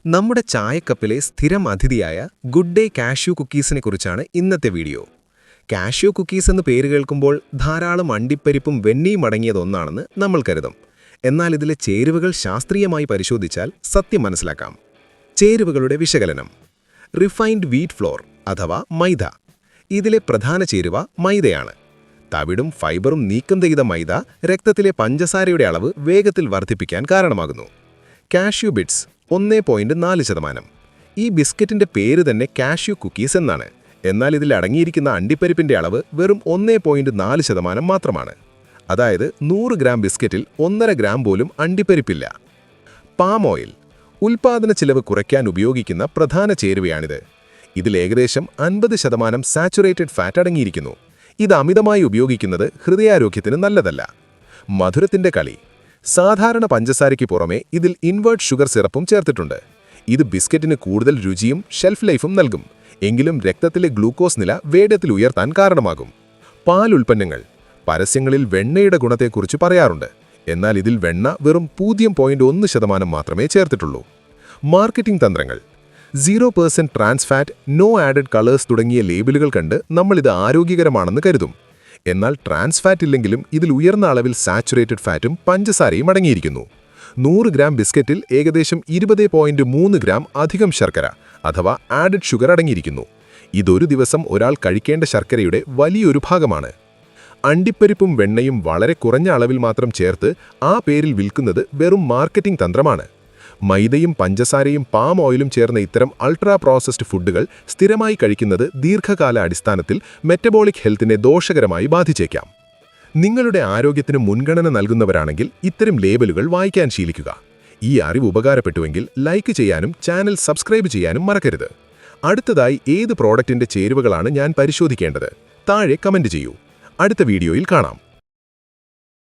നമ്മുടെ ചായക്കപ്പിലെ സ്ഥിരം അതിഥിയായ good day cashew കുക്കീസിനെ കുറിച്ചാണ് ഇന്നത്തെ വീഡിയോ. കാഷ്യൂ കുക്കീസ് എന്ന് പേര് കേൾക്കുമ്പോൾ ധാരാളം അണ്ടിപ്പരിപ്പും വെണ്ണയും അടങ്ങിയതൊന്നാണെന്ന് നമ്മൾ കരുതും. എന്നാൽ ഇതിലെ ചേരുവകൾ ശാസ്ത്രീയമായി പരിശോധിച്ചാൽ സത്യം മനസ്സിലാക്കാം. ചേരുവകളുടെ വിശകലനം. റിഫൈൻഡ് വീറ്റ് ഫ്ലോർ അഥവാ മൈദ. ഇതിലെ പ്രധാന ചേരുവ മൈദയാണ്. തവിടും ഫൈബറും നീക്കം ചെയ്ത മൈദ രക്തത്തിലെ പഞ്ചസാരയുടെ അളവ് വേഗത്തിൽ വർദ്ധിപ്പിക്കാൻ കാരണമാകുന്നു. Cashew bits 1.4%. ഈ ബിസ്ക്കറ്റിന്റെ പേര് തന്നെ കാഷ്യൂ കുക്കീസ് എന്നാണ്. എന്നാൽ ഇതിൽ അടങ്ങിയിരിക്കുന്ന അണ്ടിപ്പരിപ്പിന്റെ അളവ് വെറും 1.4% മാത്രമാണ്. അതായത് 100 ഗ്രാം ബിസ്ക്കറ്റിൽ 1.5 ഗ്രാം പോലും അണ്ടിപ്പരിപ്പില്ല. Palm oil. ഉൽപാദന ചിലവ് കുറയ്ക്കാൻ ഉപയോഗിക്കുന്ന പ്രധാന ചേരുവയാണിത്. ഇതിൽ ഏകദേശം 50% സാച്ചുറേറ്റഡ് ഫാറ്റ് അടങ്ങിയിരിക്കുന്നു. ഇത് അമിതമായി ഉപയോഗിക്കുന്നത് ഹൃദയാരോഗ്യത്തിന് നല്ലതല്ല. മധുരത്തിന്റെ കളി. സാധാരണ പഞ്ചസാരയ്ക്ക് പുറമെ ഇതിൽ ഇൻവേർട്ട് ഷുഗർ സിറപ്പും ചേർത്തിട്ടുണ്ട്. ഇത് ബിസ്ക്കറ്റിന് കൂടുതൽ രുചിയും ഷെൽഫ് ലൈഫും നൽകും. എങ്കിലും രക്തത്തിലെ ഗ്ലൂക്കോസ് നില വേഗത്തിൽ ഉയർത്താൻ കാരണമാകും. പാൽ ഉൽപ്പന്നങ്ങൾ. പരസ്യങ്ങളിൽ വെണ്ണയുടെ ഗുണത്തെക്കുറിച്ച് പറയാറുണ്ട്. എന്നാൽ ഇതിൽ വെണ്ണ വെറും 0.1% മാത്രമേ ചേർത്തിട്ടുള്ളൂ. മാർക്കറ്റിംഗ് തന്ത്രങ്ങൾ. 0% trans fat, no added colours തുടങ്ങിയ ലേബലുകൾ കണ്ട് നമ്മളിത് ആരോഗ്യകരമാണെന്ന് കരുതും. എന്നാൽ ട്രാൻസ് ഫാറ്റ് ഇല്ലെങ്കിലും ഇതിൽ ഉയർന്ന അളവിൽ സാച്ചുറേറ്റഡ് ഫാറ്റും പഞ്ചസാരയും അടങ്ങിയിരിക്കുന്നു. 100 ഗ്രാം ബിസ്ക്കറ്റിൽ ഏകദേശം 20.3 ഗ്രാം അധികം ശർക്കര അഥവാ ആഡഡ് ഷുഗർ അടങ്ങിയിരിക്കുന്നു. ഇതൊരു ദിവസം ഒരാൾ കഴിക്കേണ്ട ശർക്കരയുടെ വലിയൊരു ഭാഗമാണ്. അണ്ടിപ്പരിപ്പും വെണ്ണയും വളരെ കുറഞ്ഞ അളവിൽ മാത്രം ചേർത്ത് ആ പേരിൽ വിൽക്കുന്നത് വെറും മാർക്കറ്റിംഗ് തന്ത്രമാണ്. മൈദയും പഞ്ചസാരയും പാം ഓയിലും ചേർന്ന ഇത്തരം അൾട്രാ പ്രോസസ്ഡ് ഫുഡുകൾ സ്ഥിരമായി കഴിക്കുന്നത് ദീർഘകാല അടിസ്ഥാനത്തിൽ മെറ്റബോളിക് ഹെൽത്തിനെ ദോഷകരമായി ബാധിച്ചേക്കാം. നിങ്ങളുടെ ആരോഗ്യത്തിന് മുൻഗണന നൽകുന്നവരാണെങ്കിൽ ഇത്തരം ലേബലുകൾ വായിക്കാൻ ശീലിക്കുക. ഈ അറിവ് ഉപകാരപ്പെട്ടുവെങ്കിൽ ലൈക്ക് ചെയ്യാനും ചാനൽ സബ്സ്ക്രൈബ് ചെയ്യാനും മറക്കരുത്. അടുത്തതായി ഏത് പ്രോഡക്റ്റിന്റെ ചേരുവകളാണ് ഞാൻ പരിശോധിക്കേണ്ടത്? താഴെ കമന്റ് ചെയ്യൂ. അടുത്ത വീഡിയോയിൽ കാണാം.